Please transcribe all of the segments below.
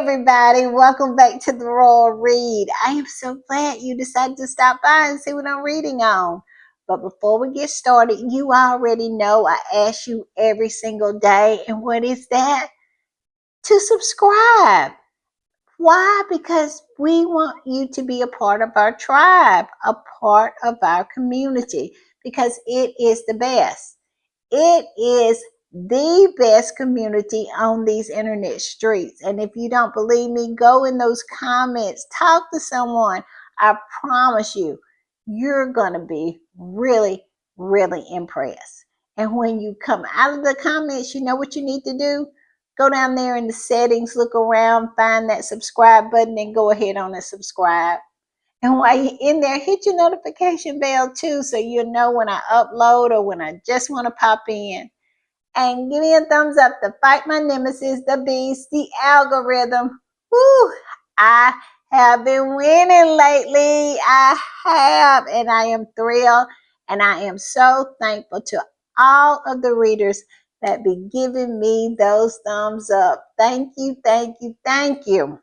everybody, welcome back to the Royal Read. I am so glad you decided to stop by and see what I'm reading on. But before we get started, you already know I ask you every single day, and what is that? To subscribe. Why? Because we want you to be a part of our tribe, a part of our community, because it is the best. It is the best community on these internet streets. And if you don't believe me, go in those comments, talk to someone. I promise you, you're going to be really, really impressed. And when you come out of the comments, you know what you need to do? Go down there in the settings, look around, find that subscribe button, and go ahead on and subscribe. And while you're in there, hit your notification bell too, so you'll know when I upload or when I just want to pop in. And give me a thumbs up to fight my nemesis, the beast, the algorithm. Woo! I have been winning lately. I have, and I am thrilled. And I am so thankful to all of the readers that be giving me those thumbs up. Thank you, thank you, thank you.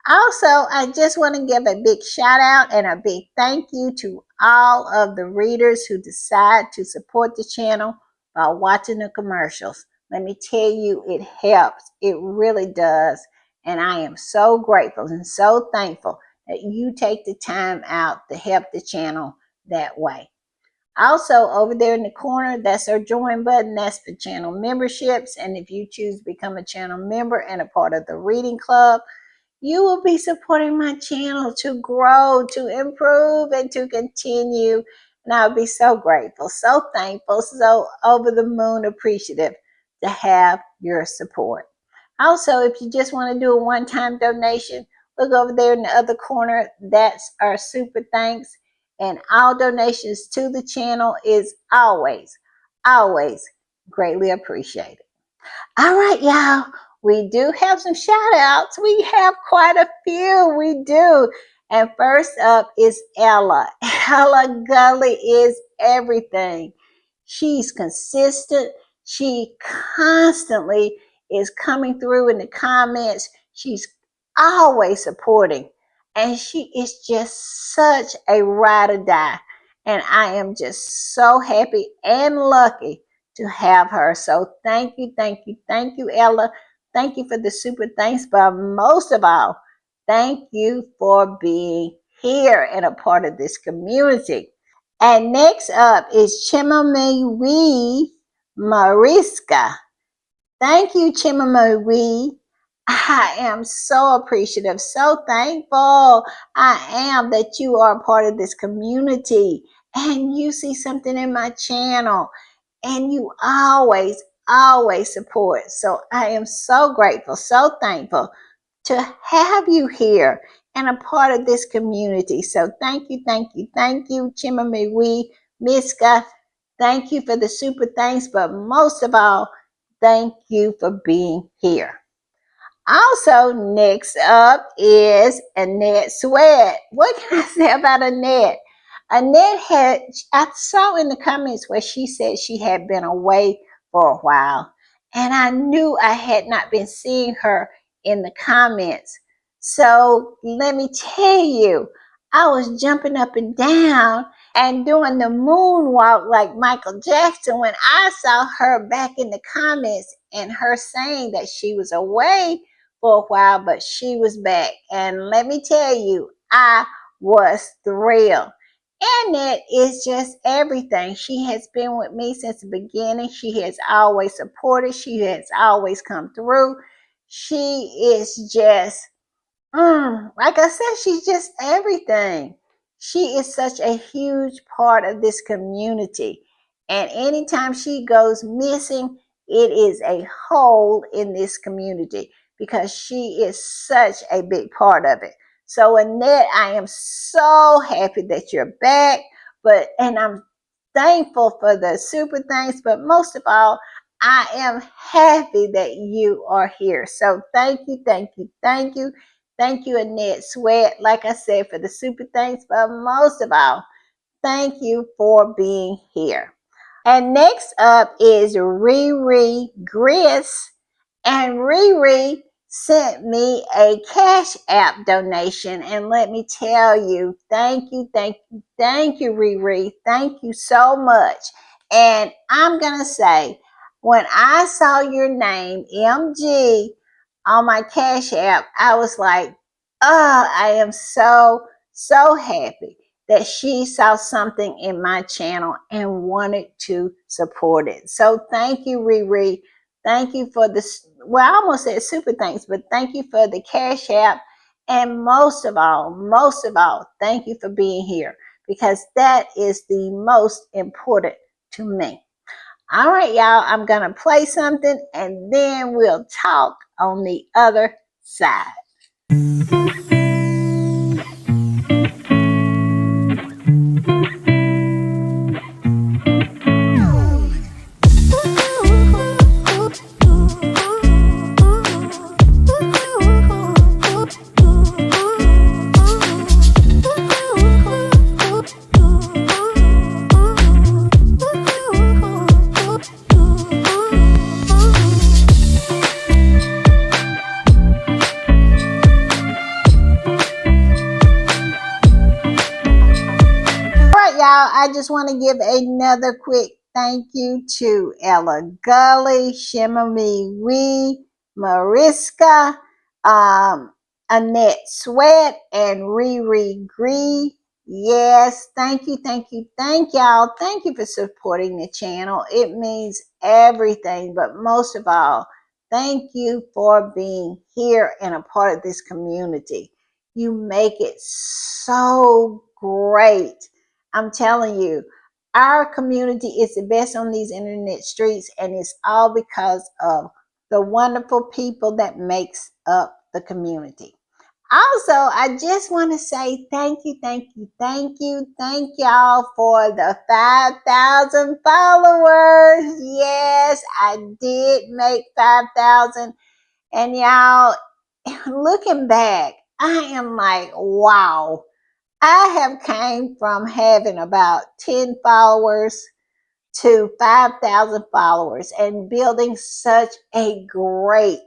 Also, I just want to give a big shout out and a big thank you to all of the readers who decide to support the channel by watching the commercials. Let me tell you, it helps. It really does. And I am so grateful and so thankful that you take the time out to help the channel that way. Also, over there in the corner, that's our join button. That's for channel memberships. And if you choose to become a channel member and a part of the reading club, you will be supporting my channel to grow, to improve, and to continue. And I'll be so grateful, so thankful, so over the moon appreciative to have your support. Also, if you just want to do a one-time donation, look over there in the other corner. That's our super thanks. And all donations to the channel is always, always greatly appreciated. All right, y'all. We do have some shout outs. We have quite a few. We do. And first up is Ella. Ella Gully is everything. She's consistent. She constantly is coming through in the comments. She's always supporting. And she is just such a ride or die. And I am just so happy and lucky to have her. So thank you, thank you, thank you, Ella. Thank you for the super thanks, but most of all, thank you for being here and a part of this community. And next up is Chimamanda Mariska. Thank you, Chimamanda. I am so appreciative, so thankful. I am that you are a part of this community and you see something in my channel and you always, always support. So I am so grateful, so thankful to have you here and a part of this community. So thank you, thank you, thank you, Chimamanda Miska. Thank you for the super thanks, but most of all, thank you for being here. Also, next up is Annette Sweat. What can I say about Annette? I saw in the comments where she said she had been away for a while, and I knew I had not been seeing her in the comments. So let me tell you, I was jumping up and down and doing the moonwalk like Michael Jackson when I saw her back in the comments and her saying that she was away for a while, but she was back. And let me tell you, I was thrilled. Annette is just everything. She has been with me since the beginning. She has always supported. She has always come through. She is just, like I said, she's just everything. She is such a huge part of this community. And anytime she goes missing, it is a hole in this community because she is such a big part of it. So Annette, I am so happy that you're back, and I'm thankful for the super thanks, but most of all, I am happy that you are here. So thank you, thank you, thank you. Thank you, Annette Sweat, like I said, for the super thanks, but most of all, thank you for being here. And next up is Riri Gris. And Riri sent me a Cash App donation. And let me tell you, thank you, Riri. Thank you so much. And I'm going to say, when I saw your name, MG, on my Cash App, I was like, oh, I am so happy that she saw something in my channel and wanted to support it. So thank you, Riri. Thank you for this. Well, I almost said super thanks, but thank you for the Cash App. And most of all, thank you for being here because that is the most important to me. All right, y'all, I'm going to play something and then we'll talk on the other side. Y'all, I just want to give another quick thank you to Ella Gully, Shimmer Me Wee, Mariska, Annette Sweat, and Riri Gree. Yes, thank you, thank y'all. Thank you for supporting the channel. It means everything, but most of all, thank you for being here and a part of this community. You make it so great. I'm telling you, our community is the best on these internet streets, and it's all because of the wonderful people that makes up the community. Also, I just want to say thank you, thank y'all for the 5,000 followers. Yes, I did make 5,000, and y'all, looking back, I am like, wow. I have came from having about 10 followers to 5,000 followers and building such a great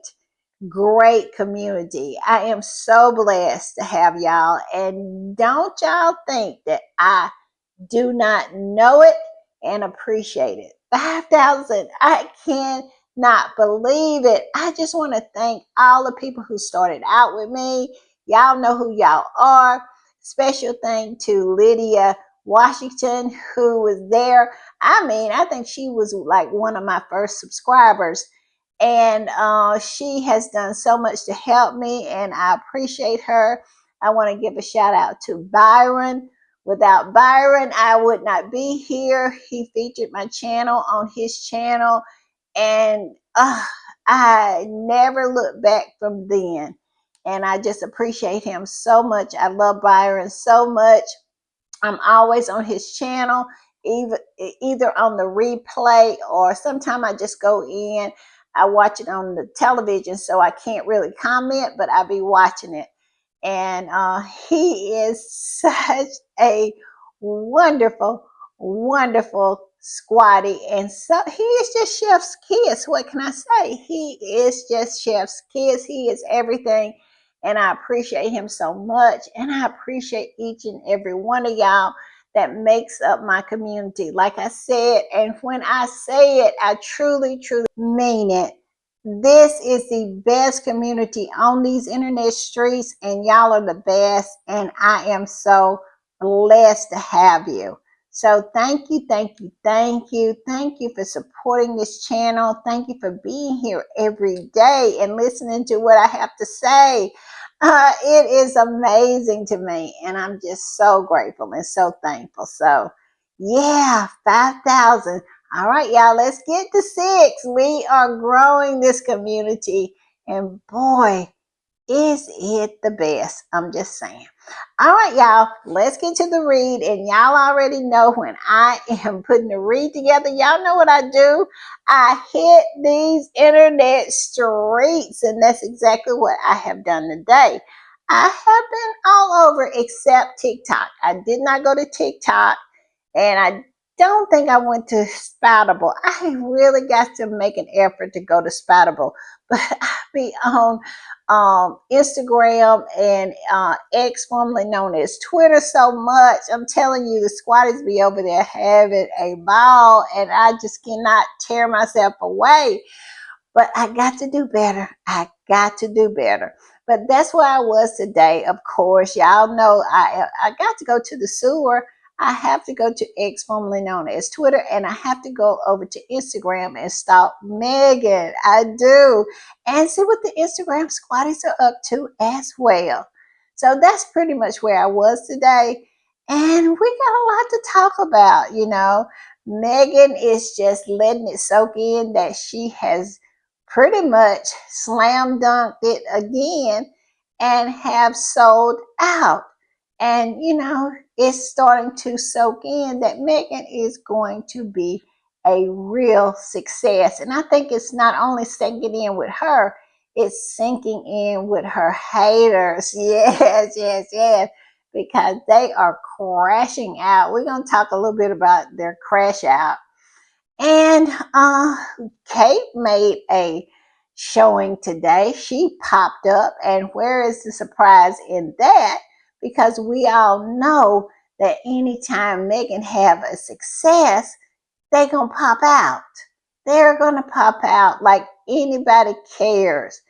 community. I am so blessed to have y'all. And don't y'all think that I do not know it and appreciate it. 5,000. I cannot believe it. I just want to thank all the people who started out with me. Y'all know who y'all are. Special thank to Lydia Washington, who was there. I mean, I think she was like one of my first subscribers. And she has done so much to help me, and I appreciate her. I want to give a shout out to Byron. Without Byron, I would not be here. He featured my channel on his channel, and I never looked back from then. And I just appreciate him so much. I love Byron so much. I'm always on his channel, either on the replay or sometimes I just go in. I watch it on the television, so I can't really comment, but I be watching it. And he is such a wonderful Squatty. And so he is just chef's kiss. What can I say? He is just chef's kiss. He is everything. And I appreciate him so much. And I appreciate each and every one of y'all that makes up my community. Like I said, and when I say it, I truly mean it. This is the best community on these internet streets, and y'all are the best. And I am so blessed to have you. So thank you for supporting this channel. Thank you for being here every day and listening to what I have to say. It is amazing to me, and I'm just so grateful and so thankful. So yeah, 5,000. All right, y'all, let's get to 6. We are growing this community, and boy, is it the best. I'm just saying. All right, y'all, let's get to the read. And y'all already know when I am putting the read together, y'all know what I do. I hit these internet streets, and that's exactly what I have done today. I have been all over except TikTok. I did not go to TikTok, and I don't think I went to Spoutable. I really got to make an effort to go to Spoutable, but I be on Instagram and X, formerly known as Twitter, so much. I'm telling you, the squatties be over there having a ball, and I just cannot tear myself away. But I got to do better. I got to do better. But that's where I was today. Of course, y'all know I got to go to the sewer. I have to go to X, formerly known as Twitter, and I have to go over to Instagram and stalk Meghan. I do. And see what the Instagram squatties are up to as well. So that's pretty much where I was today. And we got a lot to talk about. Meghan is just letting it soak in that she has pretty much slam dunked it again and have sold out. And it's starting to soak in that Meghan is going to be a real success. And I think it's not only sinking in with her, it's sinking in with her haters. Yes, yes, yes. Because they are crashing out. We're going to talk a little bit about their crash out. And Kate made a showing today. She popped up, and where is the surprise in that? Because we all know that anytime Meghan have a success, they gonna pop out. They're gonna pop out like anybody cares.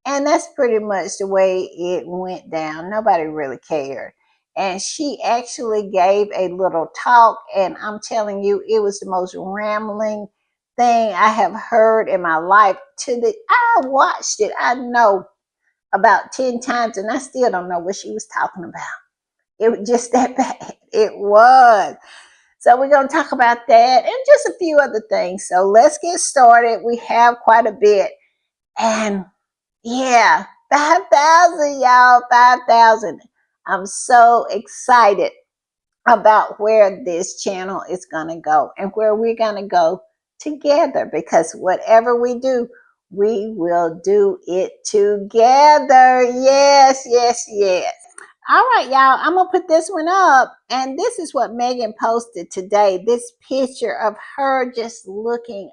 And that's pretty much the way it went down. Nobody really cared. And she actually gave a little talk, and I'm telling you, it was the most rambling thing I have heard in my life. I watched it, I know, about 10 times, and I still don't know what she was talking about. It was just that bad. It was. So we're going to talk about that and just a few other things. So let's get started. We have quite a bit. And yeah, 5,000, y'all, 5,000. I'm so excited about where this channel is going to go and where we're going to go together, because whatever we do, we will do it together. Yes, yes, yes. All right, y'all, I'm going to put this one up. And this is what Meghan posted today. This picture of her just looking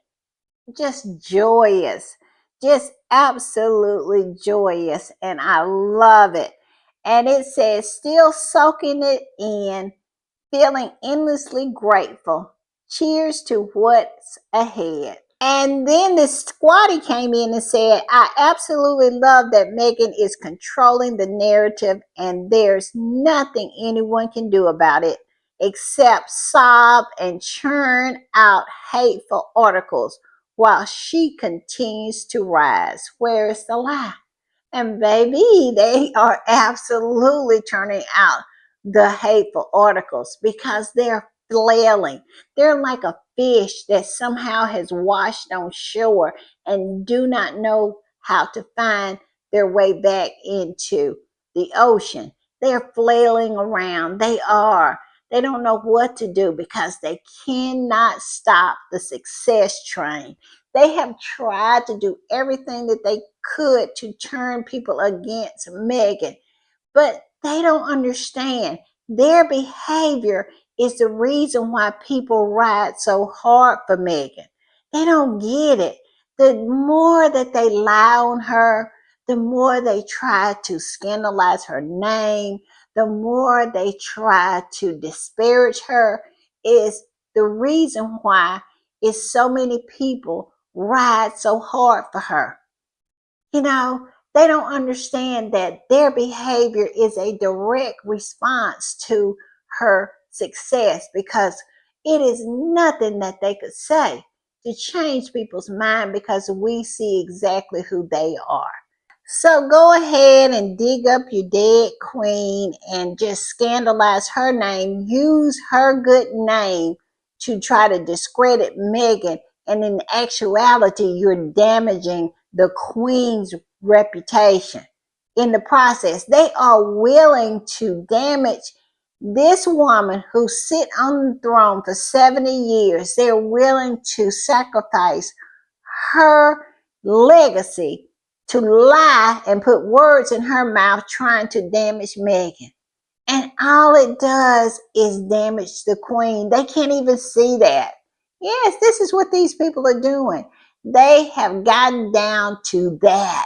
just joyous, just absolutely joyous. And I love it. And it says, still soaking it in, feeling endlessly grateful. Cheers to what's ahead. And then this Squatty came in and said, I absolutely love that Meghan is controlling the narrative, and there's nothing anyone can do about it except sob and churn out hateful articles while she continues to rise. Where is the lie? And baby, they are absolutely turning out the hateful articles because they're flailing. They're like a fish that somehow has washed on shore and do not know how to find their way back into the ocean. They're flailing around. They are. They don't know what to do because they cannot stop the success train. They have tried to do everything that they could to turn people against Meghan, but they don't understand. Their behavior is the reason why people ride so hard for Meghan. They don't get it. The more that they lie on her, the more they try to scandalize her name, the more they try to disparage her, is the reason why is so many people ride so hard for her. They don't understand that their behavior is a direct response to her success, because it is nothing that they could say to change people's mind, because we see exactly who they are. So go ahead and dig up your dead queen and just scandalize her name. Use her good name to try to discredit Meghan. And in actuality, you're damaging the queen's reputation. In the process, they are willing to damage this woman who sit on the throne for 70 years. They're willing to sacrifice her legacy to lie and put words in her mouth trying to damage Meghan. And all it does is damage the queen. They can't even see that. Yes, this is what these people are doing. They have gotten down to that.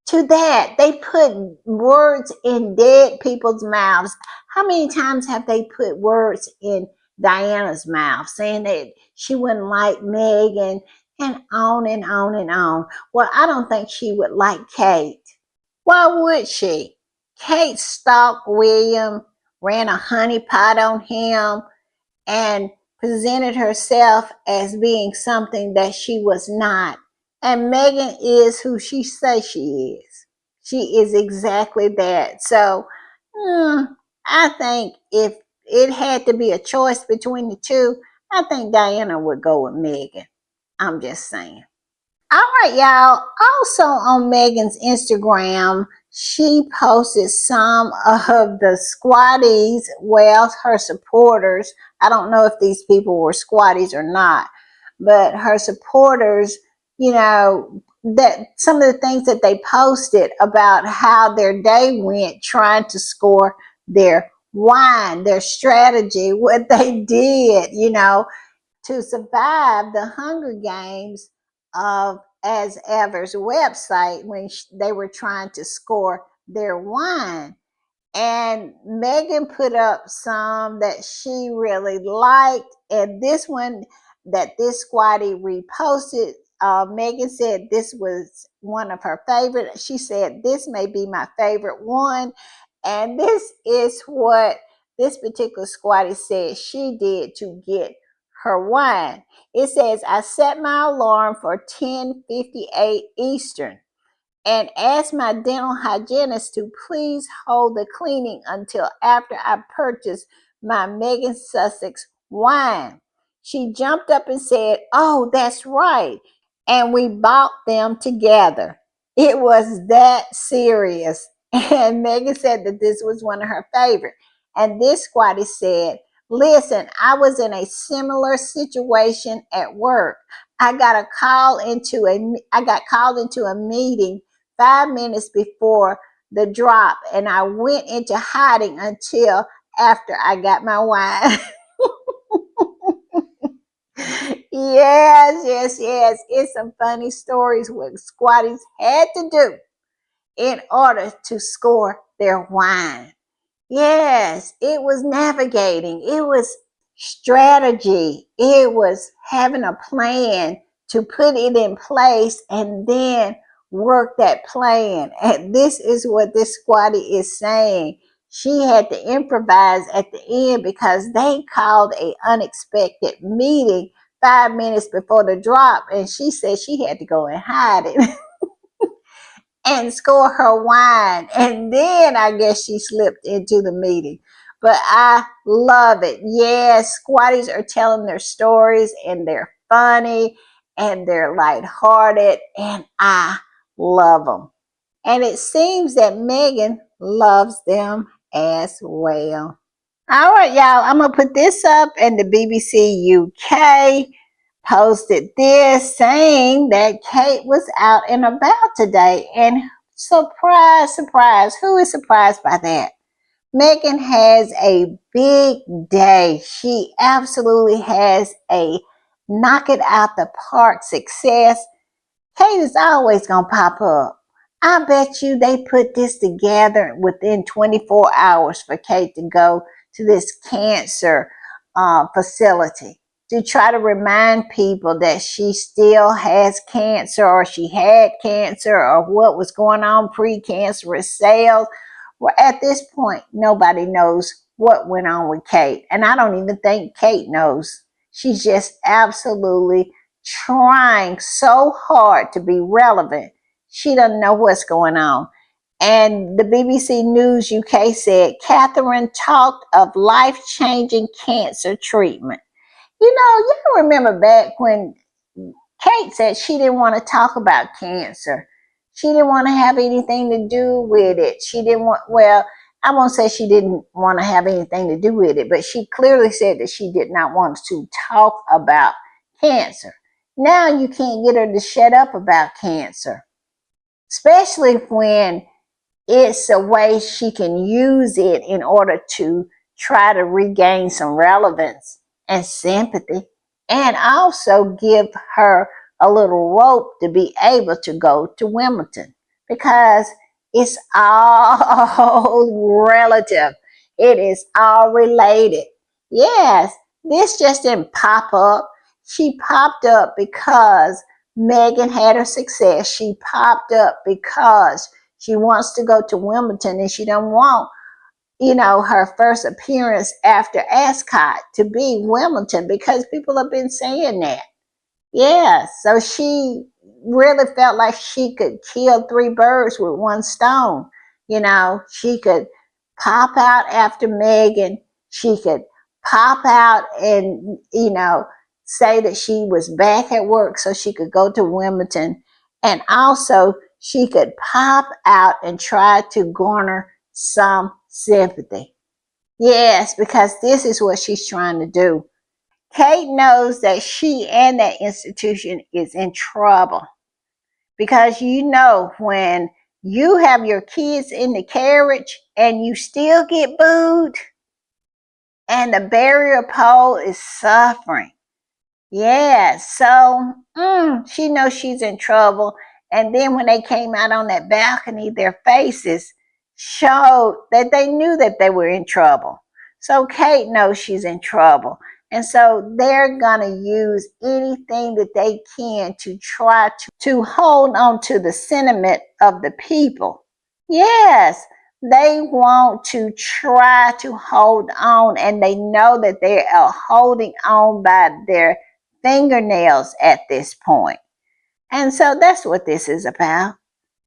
to that. They put words in dead people's mouths. How many times have they put words in Diana's mouth saying that she wouldn't like Meghan, and on and on and on? Well, I don't think she would like Kate. Why would she? Kate stalked William, ran a honeypot on him, and presented herself as being something that she was not. And Meghan is who she says she is. She is exactly that. So I think if it had to be a choice between the two, I think Diana would go with Meghan. I'm just saying. All right, y'all. Also on Megan's Instagram, she posted some of the squatties, well, her supporters. I don't know if these people were squatties or not, but her supporters, that some of the things that they posted about how their day went trying to score their wine, their strategy, what they did, to survive the Hunger Games of As Ever's website when they were trying to score their wine. And Megan put up some that she really liked, and this one that this squatty reposted. Megan said this was one of her favorite. She said this may be my favorite one, and this is what this particular squatty said she did to get her wine. It says, I set my alarm for 10:58 Eastern and asked my dental hygienist to please hold the cleaning until after I purchased my Megan Sussex wine. She jumped up and said, oh, that's right. And we bought them together. It was that serious. And Megan said that this was one of her favorite. And this squatty said, listen, I was in a similar situation at work. I got called into a meeting 5 minutes before the drop, and I went into hiding until after I got my wine. Yes. It's some funny stories what squatties had to do in order to score their wine. Yes, it was navigating, it was strategy, it was having a plan to put it in place and then work that plan. And this is what this squatty is saying. She had to improvise at the end because they called a unexpected meeting 5 minutes before the drop, and she said she had to go and hide it. And score her wine. And then I guess she slipped into the meeting. But I love it. Yes, squatties are telling their stories and they're funny and they're lighthearted, and I love them. And it seems that Meghan loves them as well. All right, y'all, I'm going to put this up, and the BBC UK posted this saying that Kate was out and about today. And surprise, surprise, who is surprised by that? Meghan has a big day. She absolutely has a knock it out the park success. Kate is always going to pop up. I bet you they put this together within 24 hours for Kate to go to this cancer facility to try to remind people that she still has cancer, or she had cancer, or what was going on pre-cancerous cells. Well, at this point, nobody knows what went on with Kate. And I don't even think Kate knows. She's just absolutely trying so hard to be relevant. She doesn't know what's going on. And the BBC News UK said Catherine talked of life-changing cancer treatment. You remember back when Kate said she didn't want to talk about cancer. She didn't want to have anything to do with it. She didn't want, well, I won't say she didn't want to have anything to do with it, but she clearly said that she did not want to talk about cancer. Now you can't get her to shut up about cancer, especially when it's a way she can use it in order to try to regain some relevance and sympathy, and also give her a little rope to be able to go to Wimbledon. because it's all relative. It is all related. Yes, this just didn't pop up. She popped up because Meghan had her success. She popped up because she wants to go to Wimbledon and she don't want, her first appearance after Ascot to be Wimbledon, because people have been saying that. Yeah, so she really felt like she could kill three birds with one stone. She could pop out after Meghan. She could pop out and, say that she was back at work so she could go to Wimbledon. And also, she could pop out and try to garner some sympathy. Yes, because this is what she's trying to do. Kate knows that she and that institution is in trouble, because when you have your kids in the carriage and you still get booed and the barrier pole is suffering. Yeah, so she knows she's in trouble. And then when they came out on that balcony, their faces showed that they knew that they were in trouble. So Kate knows she's in trouble. And so they're going to use anything that they can to try to hold on to the sentiment of the people. Yes, they want to try to hold on, and they know that they are holding on by their fingernails at this point. And so that's what this is about.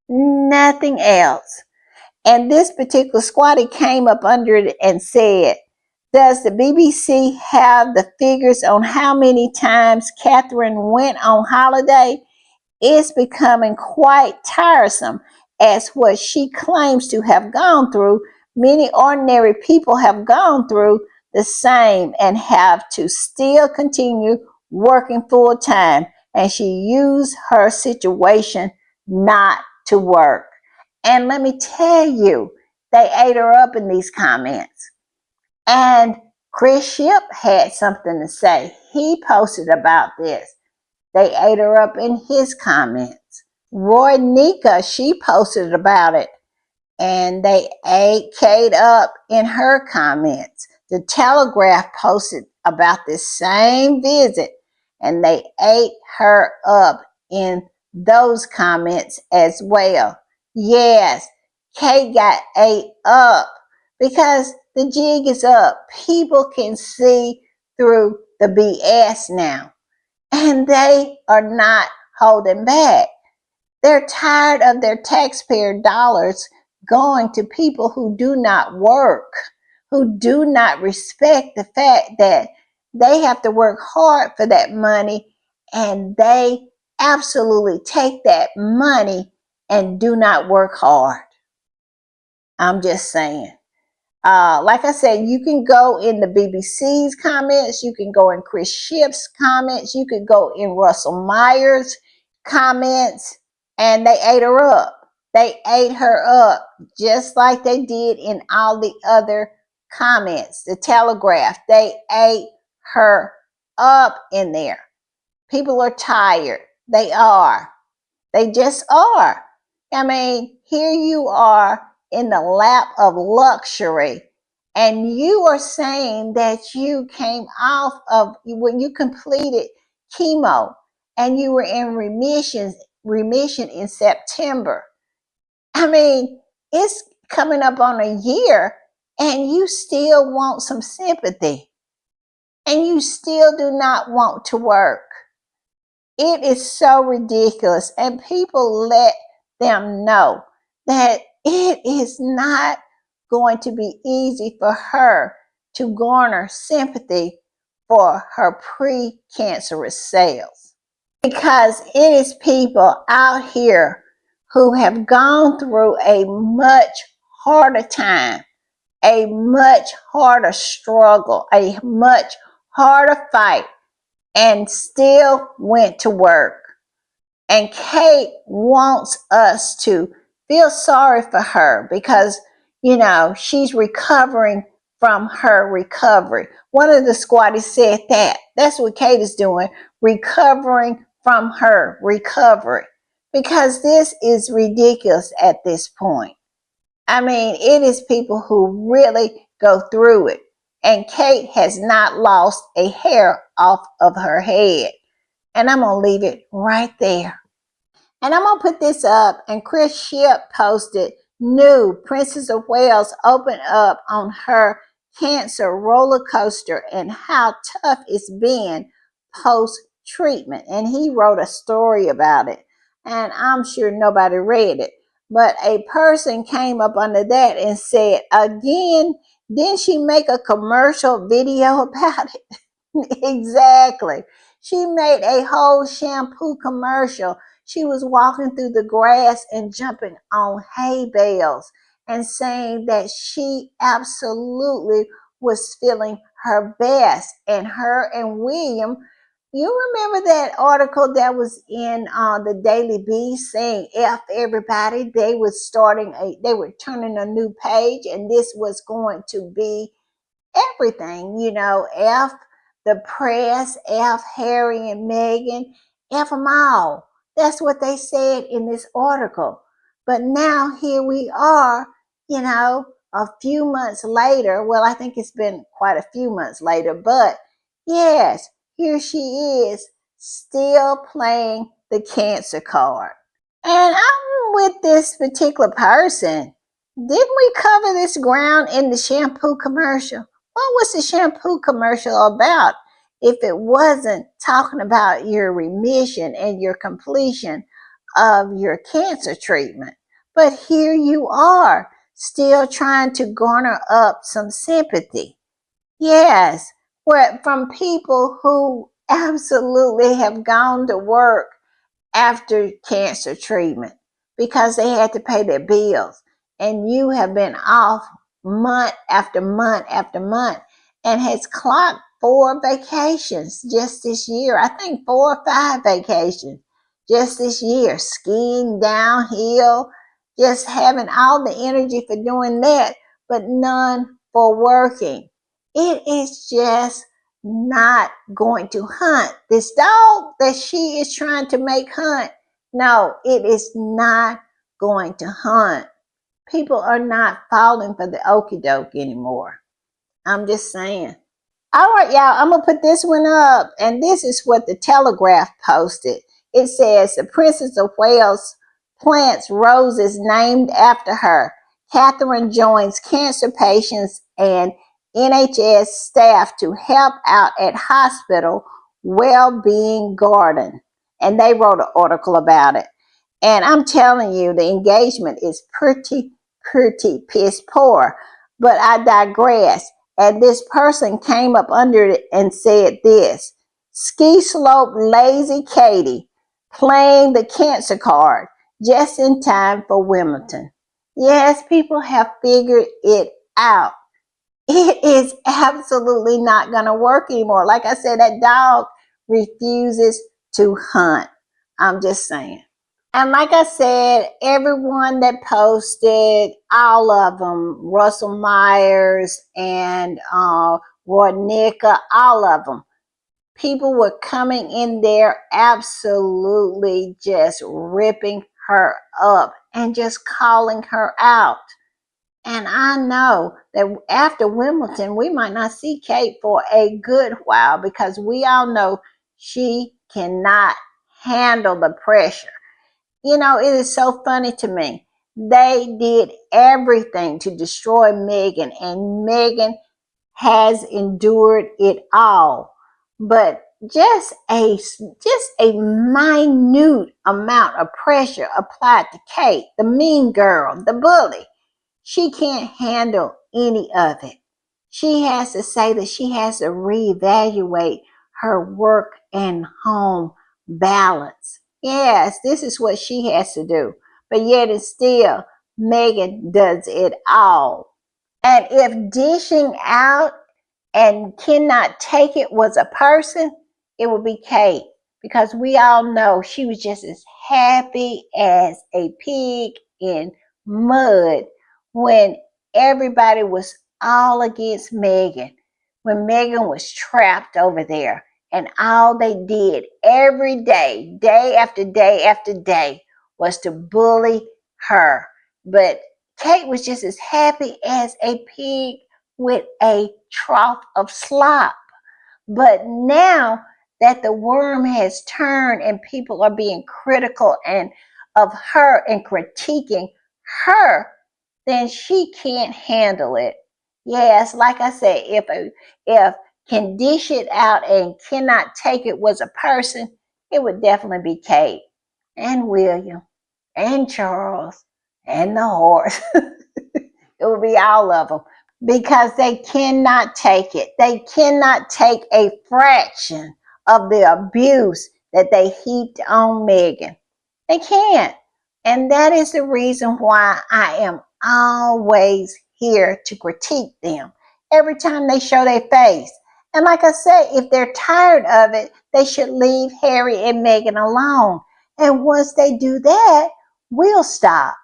Nothing else. And this particular Squatty came up under it and said, does the BBC have the figures on how many times Catherine went on holiday? It's becoming quite tiresome, as what she claims to have gone through. Many ordinary people have gone through the same and have to still continue working full time. And she used her situation not to work. And let me tell you, they ate her up in these comments. And Chris Ship had something to say. He posted about this. They ate her up in his comments. Roy Nika, she posted about it, and they ate Kate up in her comments. The Telegraph posted about this same visit, and they ate her up in those comments as well. Yes, Kate got ate up because the jig is up. People can see through the BS now, and they are not holding back. They're tired of their taxpayer dollars going to people who do not work, who do not respect the fact that they have to work hard for that money, and they absolutely take that money and do not work hard. I'm just saying. Like I said, you can go in the BBC's comments, you can go in Chris Ship's comments, you could go in Russell Meyer's comments, and they ate her up. They ate her up just like they did in all the other comments. The Telegraph, they ate her up in there. People are tired. They are. They just are. I mean, here you are in the lap of luxury, and you are saying that you came off of when you completed chemo and you were in remission in September. I mean, it's coming up on a year, and you still want some sympathy, and you still do not want to work. It is so ridiculous, and people let them know that it is not going to be easy for her to garner sympathy for her precancerous cells, because it is people out here who have gone through a much harder time, a much harder struggle, a much harder fight, and still went to work. And Kate wants us to feel sorry for her because, she's recovering from her recovery. One of the squatties said that. That's what Kate is doing, recovering from her recovery. because this is ridiculous at this point. I mean, it is people who really go through it. And Kate has not lost a hair off of her head. And I'm going to leave it right there. And I'm going to put this up. And Chris Ship posted, new Princess of Wales opened up on her cancer roller coaster and how tough it's been post treatment. And he wrote a story about it. And I'm sure nobody read it. But a person came up under that and said, again, didn't she make a commercial video about it? Exactly. She made a whole shampoo commercial. She was walking through the grass and jumping on hay bales and saying that she absolutely was feeling her best. And her and William, you remember that article that was in the Daily Beast saying F everybody? They were turning a new page, and this was going to be everything, F the press, F Harry and Meghan, F them all. That's what they said in this article. But now here we are, a few months later. Well, I think it's been quite a few months later, but yes, here she is still playing the cancer card. And I'm with this particular person. Didn't we cover this ground in the shampoo commercial? What was the shampoo commercial about if it wasn't talking about your remission and your completion of your cancer treatment? But here you are, still trying to garner up some sympathy. Yes, from people who absolutely have gone to work after cancer treatment because they had to pay their bills, and you have been off month after month after month and has clocked 4 vacations just this year. I think 4 or 5 vacations just this year, skiing downhill, just having all the energy for doing that, but none for working. It is just not going to hunt. This dog that she is trying to make hunt, no, it is not going to hunt. People are not falling for the okie doke anymore. I'm just saying. All right, y'all, I'm going to put this one up. And this is what the Telegraph posted. It says, the Princess of Wales plants roses named after her. Catherine joins cancer patients and NHS staff to help out at hospital well-being garden. And they wrote an article about it. And I'm telling you, the engagement is pretty piss poor. But I digress. And this person came up under it and said this: ski slope lazy Katie playing the cancer card just in time for Wimbledon. Yes, people have figured it out. It is absolutely not going to work anymore. Like I said, that dog refuses to hunt. I'm just saying. And like I said, everyone that posted, all of them, Russell Myers and Rodnicka, all of them, people were coming in there absolutely just ripping her up and just calling her out. And I know that after Wimbledon, we might not see Kate for a good while because we all know she cannot handle the pressure. It is so funny to me. They did everything to destroy Meghan, and Meghan has endured it all. But just a minute amount of pressure applied to Kate, the mean girl, the bully. She can't handle any of it. She has to say that she has to reevaluate her work and home balance. Yes, this is what she has to do. But yet and still, Meghan does it all. And if dishing out and cannot take it was a person, it would be Kate. Because we all know she was just as happy as a pig in mud when everybody was all against Meghan, when Meghan was trapped over there. And all they did every day, day after day after day, was to bully her. But Kate was just as happy as a pig with a trough of slop. But now that the worm has turned and people are being critical and of her and critiquing her, then she can't handle it. Yes, like I said, if can dish it out and cannot take it was a person, it would definitely be Kate and William and Charles and the horse. It would be all of them because they cannot take it. They cannot take a fraction of the abuse that they heaped on Meghan. They can't. And that is the reason why I am always here to critique them every time they show their face. And like I said, if they're tired of it, they should leave Harry and Meghan alone. And once they do that, we'll stop.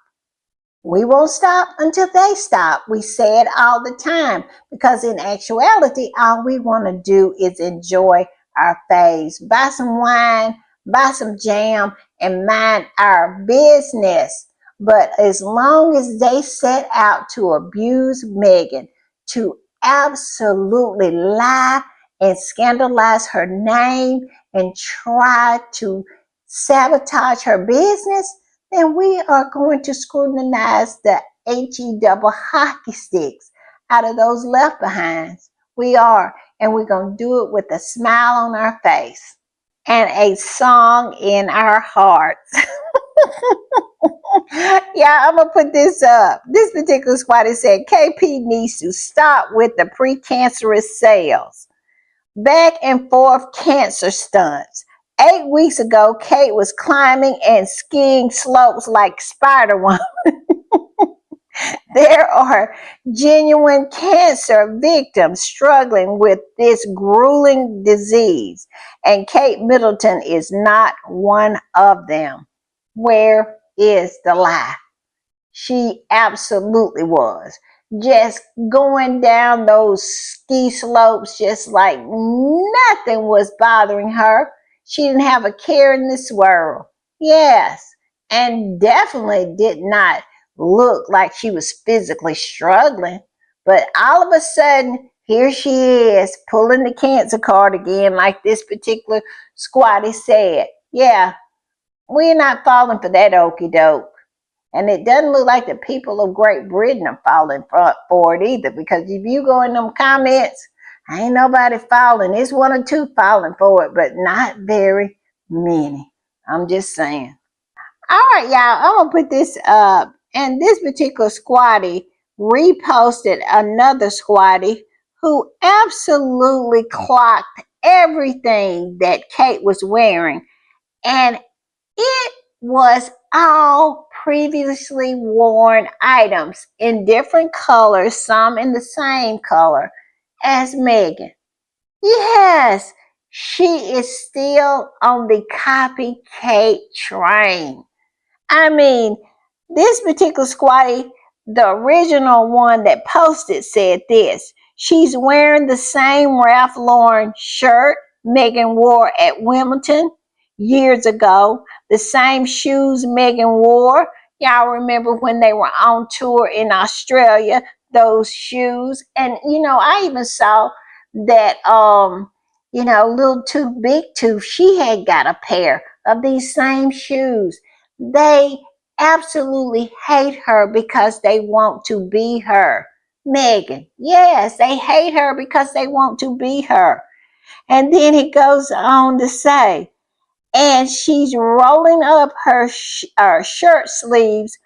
We won't stop until they stop. We say it all the time because in actuality, all we want to do is enjoy our faves. Buy some wine, buy some jam, and mind our business. But as long as they set out to abuse Meghan, to absolutely lie and scandalize her name and try to sabotage her business, then we are going to scrutinize the HE double hockey sticks out of those left behinds. We are, and we're going to do it with a smile on our face and a song in our hearts. Yeah, I'm going to put this up. This particular squatter said KP needs to stop with the precancerous cells. Back and forth cancer stunts. 8 weeks ago, Kate was climbing and skiing slopes like Spider-Woman. There are genuine cancer victims struggling with this grueling disease, and Kate Middleton is not one of them. Where is the lie? She absolutely was. Just going down those ski slopes just like nothing was bothering her. She didn't have a care in this world. Yes, and definitely did not look like she was physically struggling. But all of a sudden, here she is pulling the cancer card again, like this particular squatty said. Yeah, we're not falling for that okie doke. And it doesn't look like the people of Great Britain are falling for it either, because if you go in them comments, ain't nobody falling. There's one or two falling for it, but not very many. I'm just saying. All right, y'all, I'm going to put this up. And this particular squatty reposted another squatty who absolutely clocked everything that Kate was wearing. And it was all previously worn items in different colors, some in the same color as Meghan. Yes, she is still on the copycat train. I mean, this particular squatty, the original one that posted, said this. She's wearing the same Ralph Lauren shirt Meghan wore at Wimbledon years ago, the same shoes Meghan wore. Y'all remember when they were on tour in Australia, those shoes. And I even saw that little Tooth Big Tooth, she had got a pair of these same shoes. They absolutely hate her because they want to be her. Meghan, yes, they hate her because they want to be her. And then he goes on to say, and she's rolling up her shirt sleeves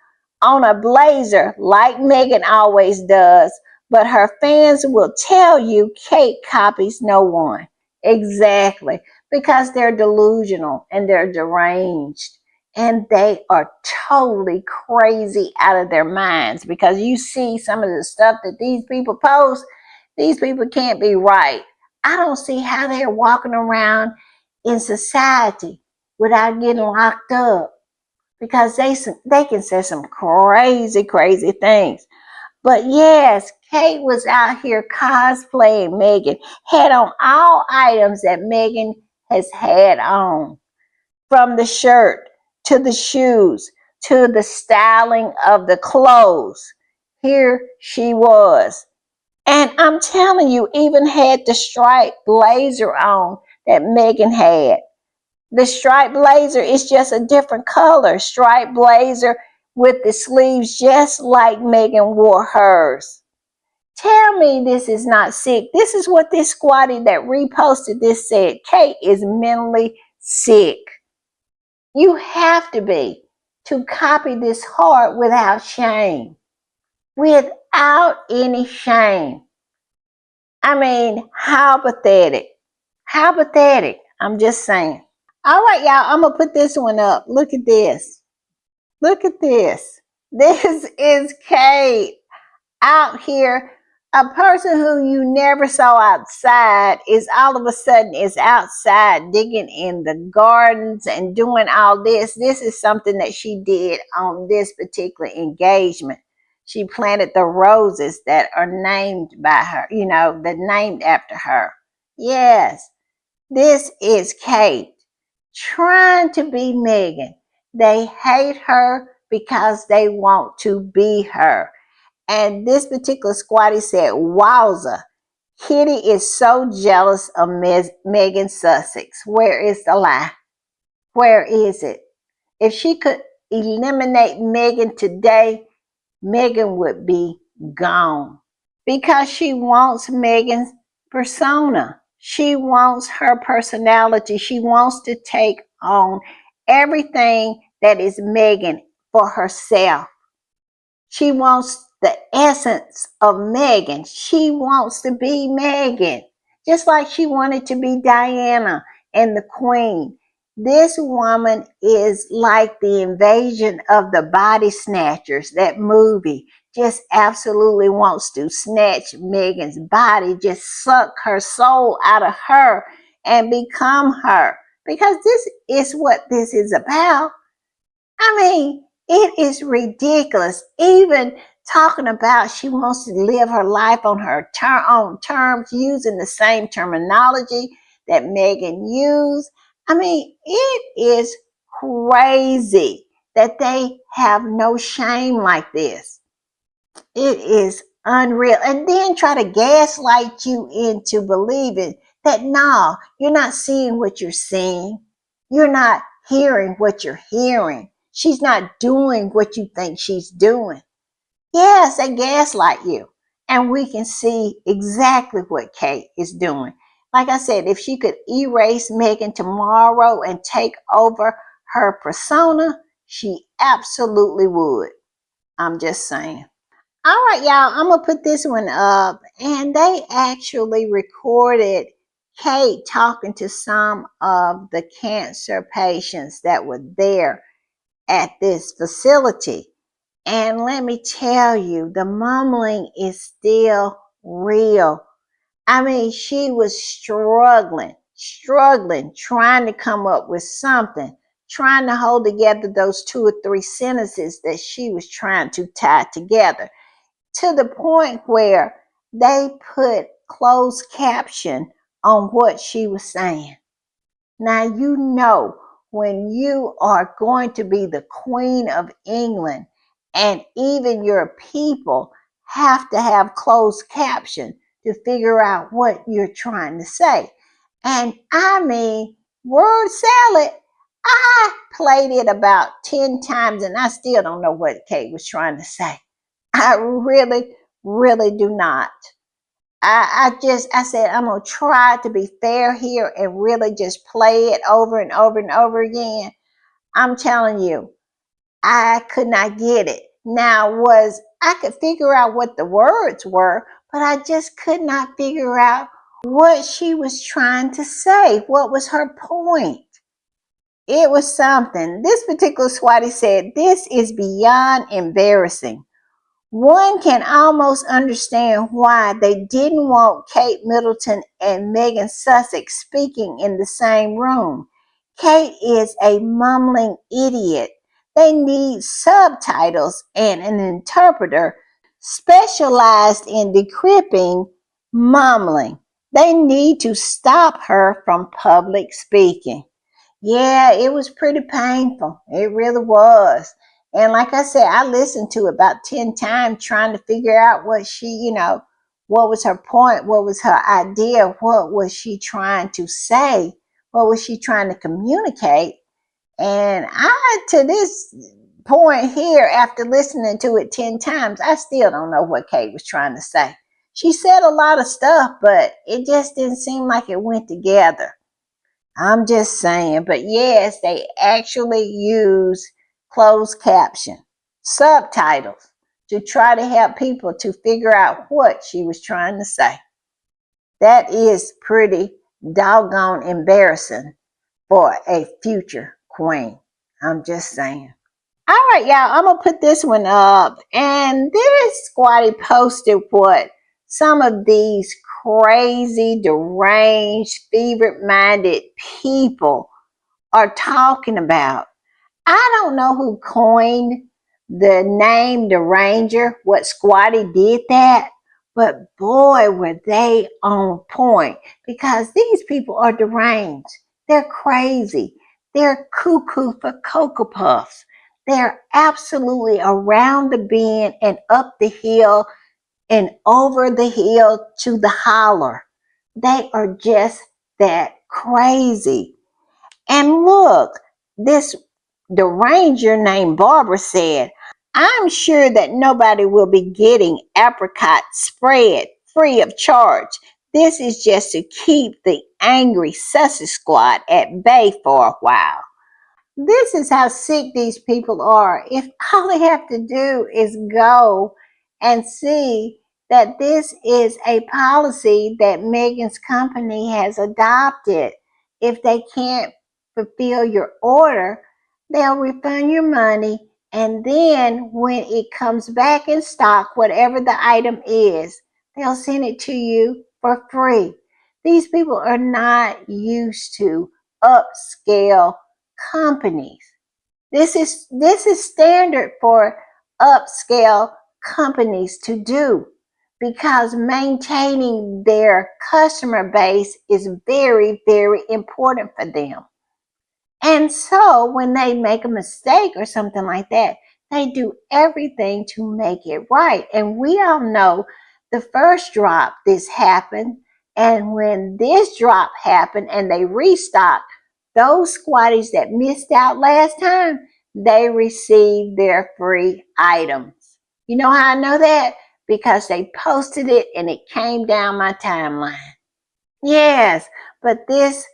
on a blazer like Meghan always does, but her fans will tell you Kate copies no one. Exactly, because they're delusional and they're deranged and they are totally crazy out of their minds, because you see some of the stuff that these people post, these people can't be right. I don't see how they're walking around in society without getting locked up, because they can say some crazy things. But yes, Kate was out here cosplaying Meghan, had on all items that Meghan has had on, from the shirt to the shoes to the styling of the clothes. Here she was. And I'm telling you, even had the striped blazer on that Meghan had. The striped blazer is just a different color. Striped blazer with the sleeves just like Meghan wore hers. Tell me this is not sick. This is what this squatty that reposted this said. Kate is mentally sick. You have to be to copy this hard without shame. Without any shame. I mean, how pathetic. How pathetic. I'm just saying. All right, y'all, I'm going to put this one up. Look at this. Look at this. This is Kate out here. A person who you never saw outside is all of a sudden is outside digging in the gardens and doing all this. This is something that she did on this particular engagement. She planted the roses that are named by her, that named after her. Yes, this is Kate trying to be Meghan. They hate her because they want to be her. And this particular squatty said, wowza, Kitty is so jealous of Megan Sussex. Where is the lie? Where is it? If she could eliminate Meghan today, Meghan would be gone. Because she wants Meghan's persona. She wants her personality. She wants to take on everything that is Meghan for herself. She wants the essence of Meghan. She wants to be Meghan, just like she wanted to be Diana and the Queen. This woman is like the invasion of the body snatchers, that movie. Just absolutely wants to snatch Meghan's body, just suck her soul out of her and become her. Because this is what this is about. I mean, it is ridiculous. Even talking about she wants to live her life on her own terms, using the same terminology that Meghan used. I mean, it is crazy that they have no shame like this. It is unreal. And then try to gaslight you into believing that no, you're not seeing what you're seeing. You're not hearing what you're hearing. She's not doing what you think she's doing. Yes, they gaslight you. And we can see exactly what Kate is doing. Like I said, if she could erase Meghan tomorrow and take over her persona, she absolutely would. I'm just saying. All right, y'all, I'm going to put this one up. And they actually recorded Kate talking to some of the cancer patients that were there at this facility. And let me tell you, the mumbling is still real. I mean, she was struggling, trying to come up with something, trying to hold together those 2 or 3 sentences that she was trying to tie together, to the point where they put closed caption on what she was saying. Now, when you are going to be the Queen of England, and even your people have to have closed caption to figure out what you're trying to say. And I mean, word salad, I played it about 10 times and I still don't know what Kate was trying to say. I really, really do not. I said, I'm going to try to be fair here and really just play it over and over and over again. I'm telling you, I could not get it. Now, I could figure out what the words were, but I just could not figure out what she was trying to say. What was her point? It was something. This particular Swati said, this is beyond embarrassing. One can almost understand why they didn't want Kate Middleton and Megan Sussex speaking in the same room. Kate is a mumbling idiot. They need subtitles and an interpreter specialized in decrypting mumbling. They need to stop her from public speaking. Yeah, it was pretty painful. It really was. And like I said, I listened to it about 10 times trying to figure out what she, what was her point, what was her idea, what was she trying to say, what was she trying to communicate. And to this point here, after listening to it 10 times, I still don't know what Kate was trying to say. She said a lot of stuff, but it just didn't seem like it went together. I'm just saying. But yes, they actually use closed caption, subtitles, to try to help people to figure out what she was trying to say. That is pretty doggone embarrassing for a future queen. I'm just saying. All right, y'all, I'm gonna put this one up. And this Squatty posted what some of these crazy, deranged, fevered minded people are talking about. I don't know who coined the name the Ranger, what Squatty did that, but boy, were they on point, because these people are deranged. They're crazy. They're cuckoo for Cocoa Puffs. They're absolutely around the bend and up the hill and over the hill to the holler. They are just that crazy. And look, this the ranger named Barbara said, I'm sure that nobody will be getting apricot spread free of charge. This is just to keep the angry Sussex squad at bay for a while. This is how sick these people are. If all they have to do is go and see that this is a policy that Meghan's company has adopted. If they can't fulfill your order, they'll refund your money. And then when it comes back in stock, whatever the item is, they'll send it to you for free. These people are not used to upscale companies. This is standard for upscale companies to do, because maintaining their customer base is very, very important for them. And so when they make a mistake or something like that, they do everything to make it right. And we all know the first drop this happened. And when this drop happened and they restocked, those squatties that missed out last time, they received their free items. You know how I know that? Because they posted it and it came down my timeline. Yes, but this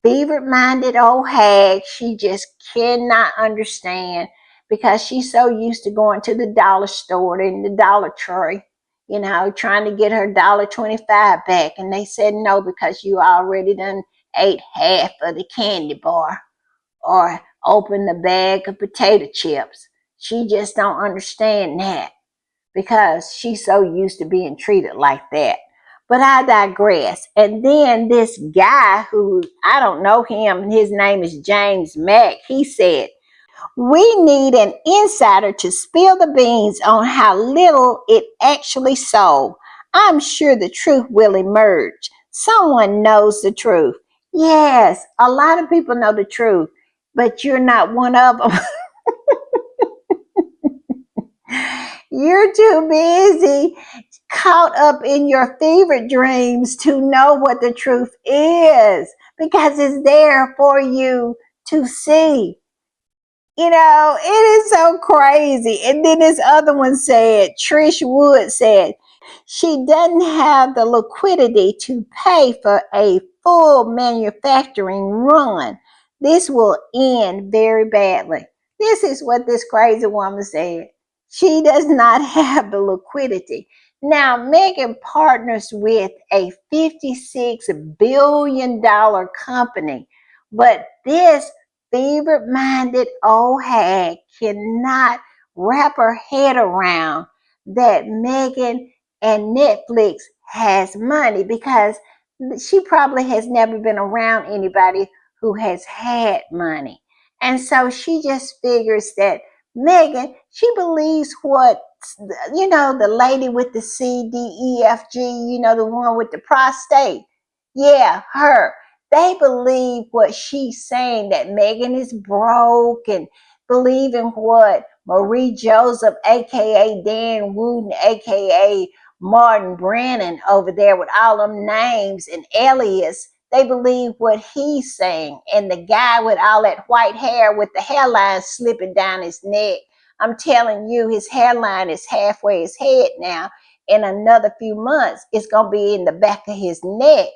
fevered-minded old hag, she just cannot understand, because she's so used to going to the dollar store and the Dollar Tree, trying to get her $1.25 back. And they said no, because you already done ate half of the candy bar or opened the bag of potato chips. She just don't understand that, because she's so used to being treated like that. But I digress. And then this guy, who I don't know him, his name is James Mack, he said, we need an insider to spill the beans on how little it actually sold. I'm sure the truth will emerge. Someone knows the truth. Yes, a lot of people know the truth, but you're not one of them. You're too busy caught up in your fever dreams to know what the truth is, because it's there for you to see. It is so crazy. And then this other one said, Trish Wood said, she doesn't have the liquidity to pay for a full manufacturing run. This will end very badly. This is what this crazy woman said. She does not have the liquidity. Now, Meghan partners with a $56 billion company, but this fevered-minded old hag cannot wrap her head around that Meghan and Netflix has money, because she probably has never been around anybody who has had money. And so she just figures that Meghan, she believes what, the lady with the CDEFG, the one with the prostate. Yeah, her. They believe what she's saying, that Meghan is broke, and believe in what Marie Joseph, aka Dan Wooden, aka Martin Brennan over there with all them names and alias. They believe what he's saying. And the guy with all that white hair with the hairline slipping down his neck, I'm telling you, his hairline is halfway his head now. In another few months, it's going to be in the back of his neck.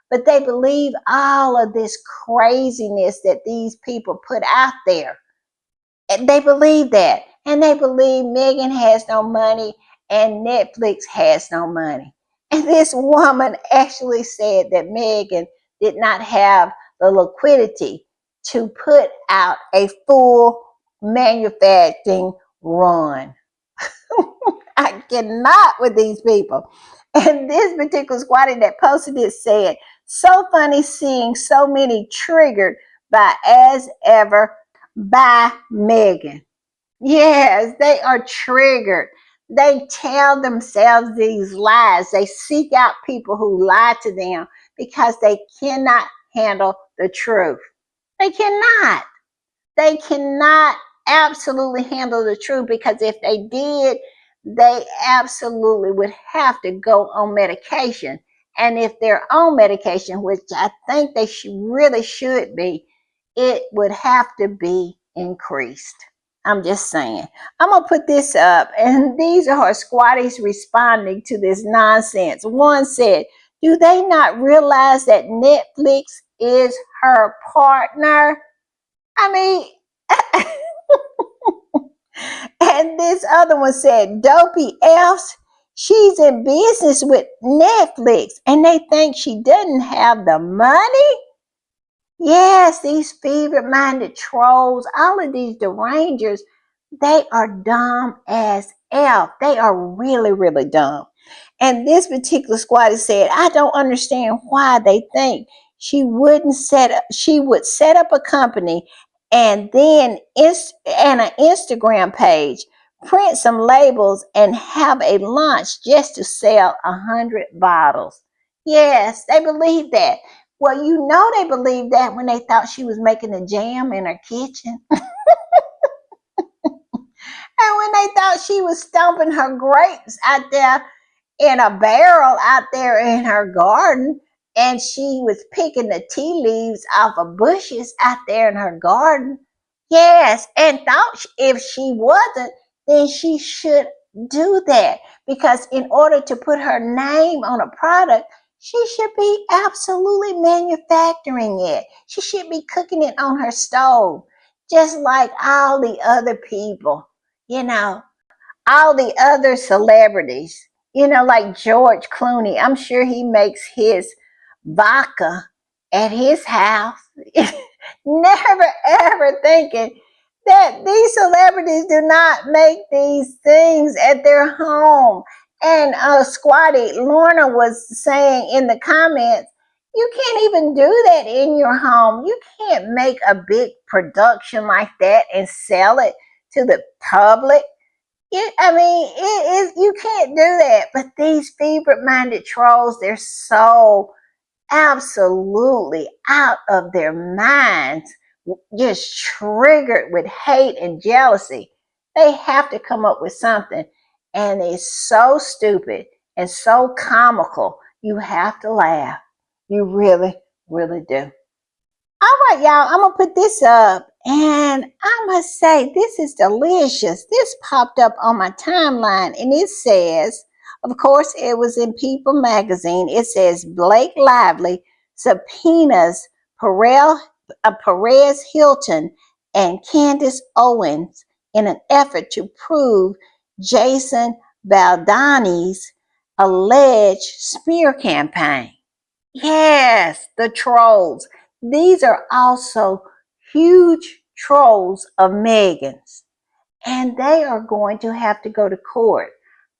But they believe all of this craziness that these people put out there. And they believe that. And they believe Meghan has no money and Netflix has no money. And this woman actually said that Meghan did not have the liquidity to put out a full manufacturing run. I cannot with these people. And this particular squatty that posted it said, so funny seeing so many triggered by as ever by Meghan. Yes, they are triggered. They tell themselves these lies. They seek out people who lie to them because they cannot handle the truth. They cannot. They cannot absolutely handle the truth because if they did, they absolutely would have to go on medication. And if they're on medication, which I think they really should be, it would have to be increased. I'm just saying. I'm going to put this up, and these are her squatties responding to this nonsense. One said, do they not realize that Netflix is her partner? I mean, and this other one said, dopey elves, she's in business with Netflix and they think she doesn't have the money? Yes, these fever-minded trolls, all of these derangers, they are dumb as elf. They are really, really dumb. And this particular squatter said, I don't understand why they think she would set up a company and then and an Instagram page, print some labels and have a launch just to sell 100 bottles. Yes, they believe that. Well, you know they believed that when they thought she was making the jam in her kitchen. And when they thought she was stomping her grapes out there in a barrel out there in her garden, and she was picking the tea leaves off of bushes out there in her garden. Yes, and thought if she wasn't, then she should do that because in order to put her name on a product, she should be absolutely manufacturing it. She should be cooking it on her stove, just like all the other people, you know, all the other celebrities, like George Clooney. I'm sure he makes his vodka at his house. Never ever thinking that these celebrities do not make these things at their home. And Squatty, Lorna was saying in the comments, you can't even do that in your home. You can't make a big production like that and sell it to the public. You can't do that. But these fever-minded trolls, they're so absolutely out of their minds, just triggered with hate and jealousy. They have to come up with something. And it's so stupid and so comical. You have to laugh. You really, really do. All right, y'all, I'm going to put this up. And I must say, this is delicious. This popped up on my timeline, and it says, of course, it was in People magazine. It says, Blake Lively subpoenas Perez Hilton and Candace Owens in an effort to prove Jason Baldani's alleged smear campaign. Yes, the trolls. These are also huge trolls of Meghans, and they are going to have to go to court.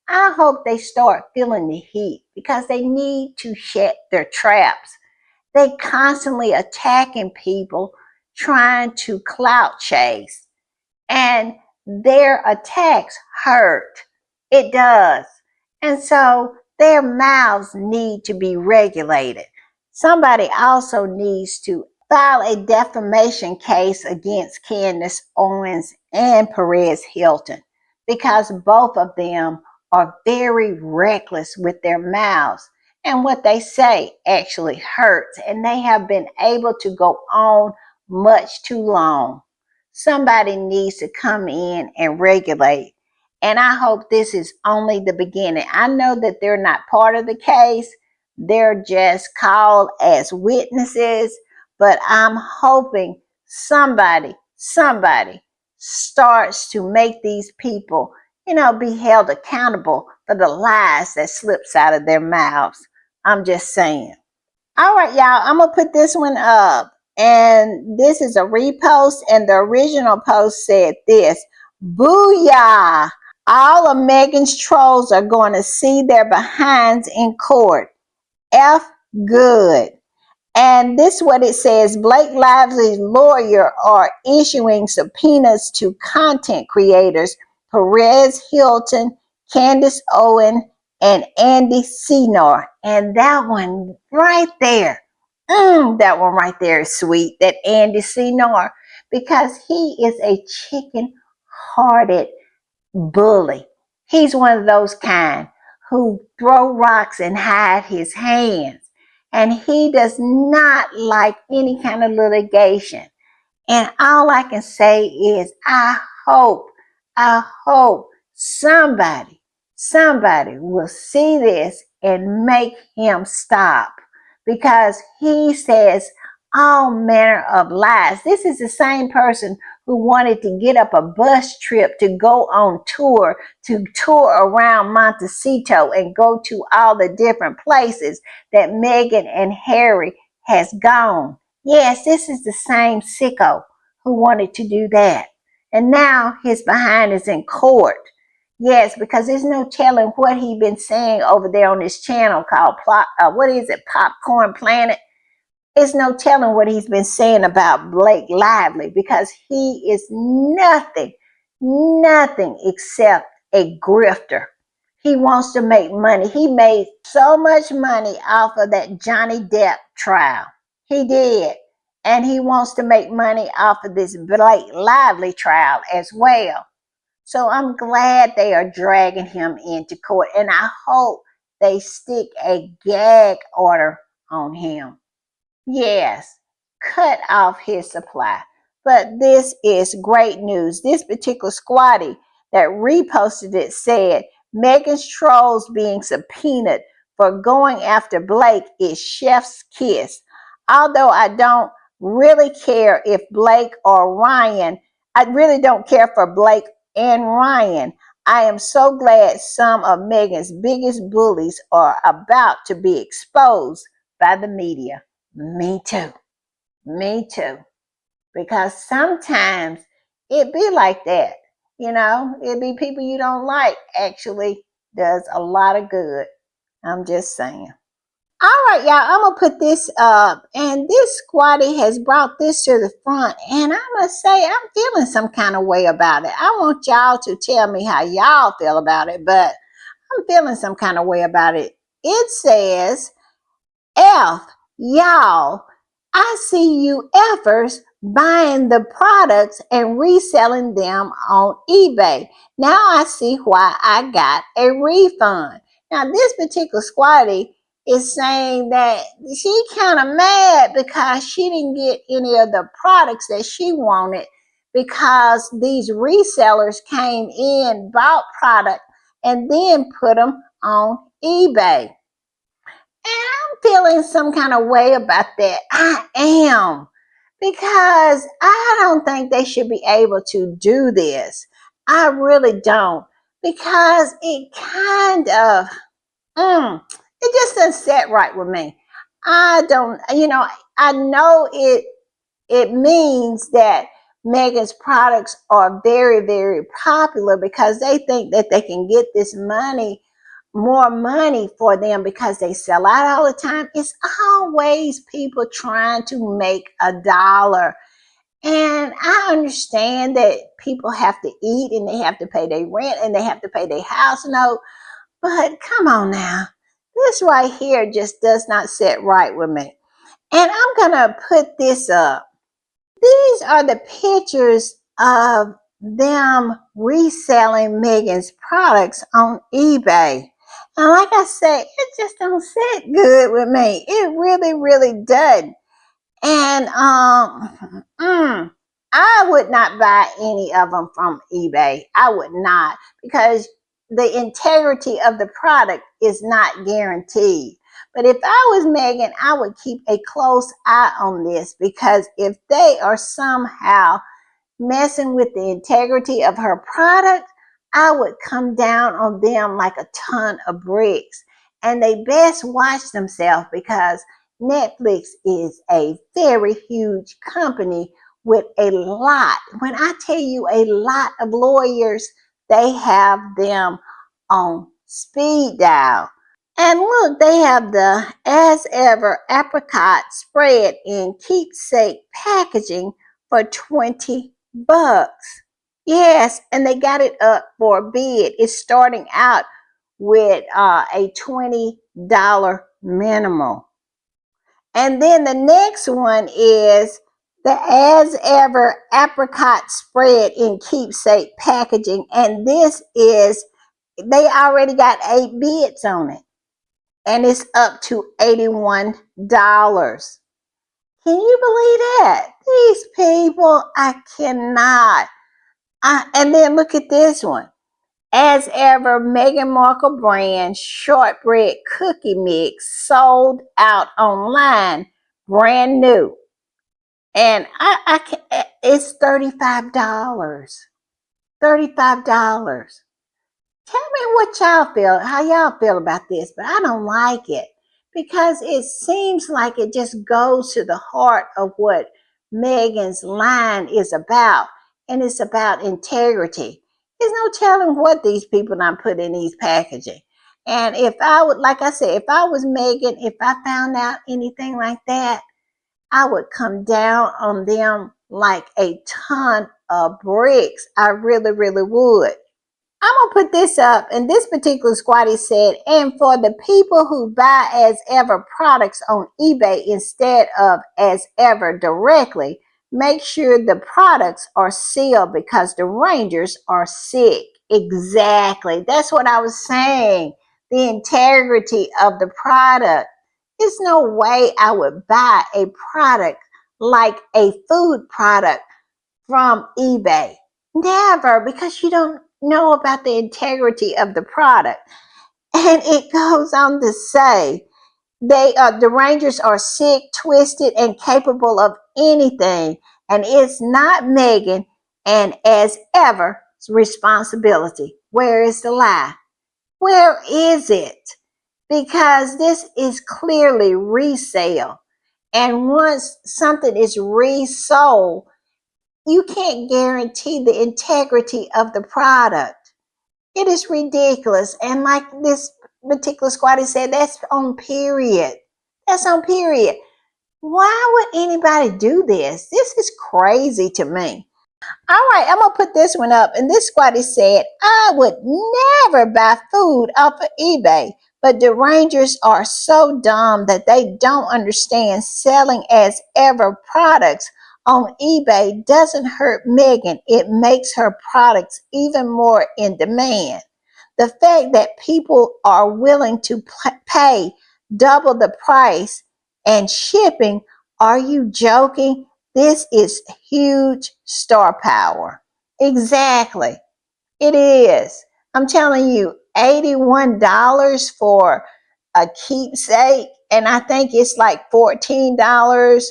I hope they start feeling the heat because they need to shed their traps. They constantly attacking people, trying to clout chase, and their attacks hurt. It does. And so their mouths need to be regulated. Somebody also needs to file a defamation case against Candace Owens and Perez Hilton because both of them are very reckless with their mouths, and what they say actually hurts, and they have been able to go on much too long. Somebody needs to come in and regulate, and I hope this is only the beginning. I know that they're not part of the case, they're just called as witnesses, but I'm hoping somebody starts to make these people, be held accountable for the lies that slips out of their mouths. I'm just saying. All right, y'all, I'm going to put this one up. And this is a repost, and the original post said this: Booyah! All of Megan's trolls are going to see their behinds in court. F good. And this is what it says: Blake Lively's lawyer are issuing subpoenas to content creators Perez Hilton, Candace Owen, and Andy Senor. And that one right there, that one right there is sweet, that Andy Senor, because he is a chicken-hearted bully. He's one of those kind who throw rocks and hide his hands. And he does not like any kind of litigation. And all I can say is hope, I hope somebody will see this and make him stop, because he says all manner of lies. This is the same person who wanted to get up a bus trip to go on tour, to tour around Montecito and go to all the different places that Meghan and Harry has gone. Yes, this is the same sicko who wanted to do that. And now his behind is in court. Yes, because there's no telling what he's been saying over there on this channel called Popcorn Planet. It's no telling what he's been saying about Blake Lively, because he is nothing except a grifter. He wants to make money. He made so much money off of that Johnny Depp trial. He did. And he wants to make money off of this Blake Lively trial as well. So I'm glad they are dragging him into court, and I hope they stick a gag order on him. Yes, cut off his supply. But this is great news. This particular squatty that reposted it said, Megan's trolls being subpoenaed for going after Blake is chef's kiss. Although I don't really care if Blake or Ryan, I really don't care for Blake and Ryan. I am so glad some of Megan's biggest bullies are about to be exposed by the media. Me too. Me too. Because sometimes it be like that. It be people you don't like actually does a lot of good. I'm just saying. All right, y'all, I'm going to put this up. And this squatty has brought this to the front. And I must say, I'm feeling some kind of way about it. I want y'all to tell me how y'all feel about it. But I'm feeling some kind of way about it. It says, F, y'all, I see you effers buying the products and reselling them on eBay. Now I see why I got a refund. Now this particular squatty is saying that she kind of mad because she didn't get any of the products that she wanted, because these resellers came in, bought product, and then put them on eBay. And I'm feeling some kind of way about that. I am. Because I don't think they should be able to do this. I really don't. Because it kind of, it just doesn't set right with me. I don't, I know it means that Megan's products are very, very popular because they think that they can get this money, more money for them, because they sell out all the time. It's always people trying to make a dollar. And I understand that people have to eat and they have to pay their rent and they have to pay their house note. But come on now. This right here just does not sit right with me. And I'm going to put this up. These are the pictures of them reselling Megan's products on eBay. And like I said, it just don't sit good with me. It really, really doesn't. And I would not buy any of them from eBay. I would not, because the integrity of the product is not guaranteed. But if I was Meghan, I would keep a close eye on this, because if they are somehow messing with the integrity of her product, I would come down on them like a ton of bricks. And they best watch themselves, because Netflix is a very huge company with a lot. When I tell you a lot of lawyers, they have them on speed dial. And look, they have the as ever apricot spread in keepsake packaging for $20. Yes, and they got it up for a bid. It's starting out with a $20 minimum. And then the next one is the as ever apricot spread in keepsake packaging. And this is, they already got 8 bids on it. And it's up to $81. Can you believe that? These people, I cannot. And then look at this one. As ever, Meghan Markle brand shortbread cookie mix sold out online, brand new. And I can, it's $35. $35. Tell me what y'all feel, how y'all feel about this, but I don't like it, because it seems like it just goes to the heart of what Megan's line is about, and it's about integrity. There's no telling what these people done put in these packaging. And if I would, like I said, if I was Megan, if I found out anything like that, I would come down on them like a ton of bricks. I really, really would. I'm gonna put this up, and this particular Squatty said, and for the people who buy as ever products on eBay instead of as ever directly, make sure the products are sealed, because the Rangers are sick. Exactly. That's what I was saying. The integrity of the product. There's no way I would buy a product like a food product from eBay. Never, because you don't know about the integrity of the product. And it goes on to say, the Rangers are sick, twisted, and capable of anything, and it's not Meghan and as ever responsibility. Where is the lie? Where is it? Because this is clearly resale. And once something is resold, you can't guarantee the integrity of the product. It is ridiculous. And like this particular Squatty said, that's on period. That's on period. Why would anybody do this? This is crazy to me. All right, I'm gonna put this one up. And this Squatty said, I would never buy food off of eBay, but the Rangers are so dumb that they don't understand selling as ever products on eBay doesn't hurt Meghan. It makes her products even more in demand. The fact that people are willing to pay double the price and shipping, are you joking? This is huge star power. Exactly. It is. I'm telling you, $81 for a keepsake, and I think it's like $14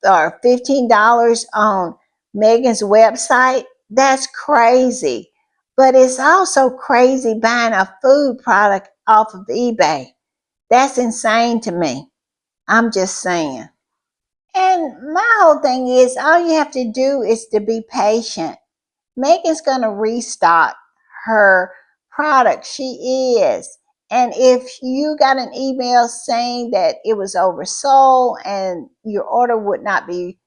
or $15 on Megan's website. That's crazy. But it's also crazy buying a food product off of eBay. That's insane to me. I'm just saying. And my whole thing is, all you have to do is to be patient. Megan's going to restock her product. She is. And if you got an email saying that it was oversold and your order would not be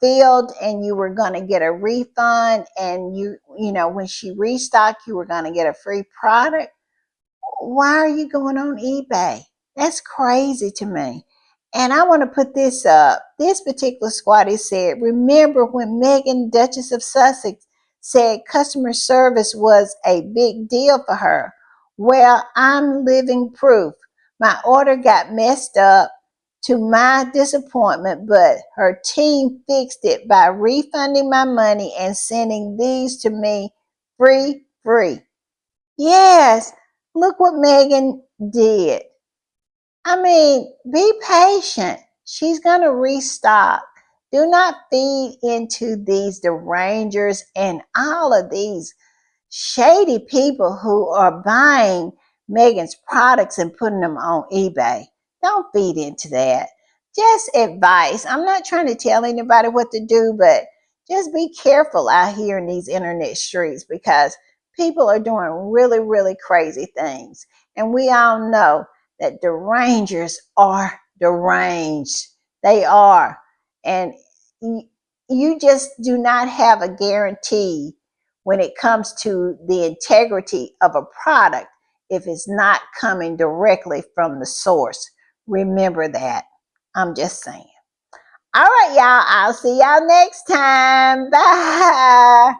filled, and you were going to get a refund, and when she restocked, you were going to get a free product, why are you going on eBay? That's crazy to me. And I want to put this up. This particular Squatty said, remember when Meghan, Duchess of Sussex, said customer service was a big deal for her? Well, I'm living proof. My order got messed up to my disappointment, but her team fixed it by refunding my money and sending these to me free. Yes, look what Meghan did. I mean, be patient. She's going to restock. Do not feed into these derangers and all of these shady people who are buying Megan's products and putting them on eBay. Don't feed into that. Just advice. I'm not trying to tell anybody what to do, but just be careful out here in these internet streets because people are doing really, really crazy things. And we all know that derangers are deranged. They are. And you just do not have a guarantee when it comes to the integrity of a product if it's not coming directly from the source. Remember that. I'm just saying. All right, y'all. I'll see y'all next time. Bye.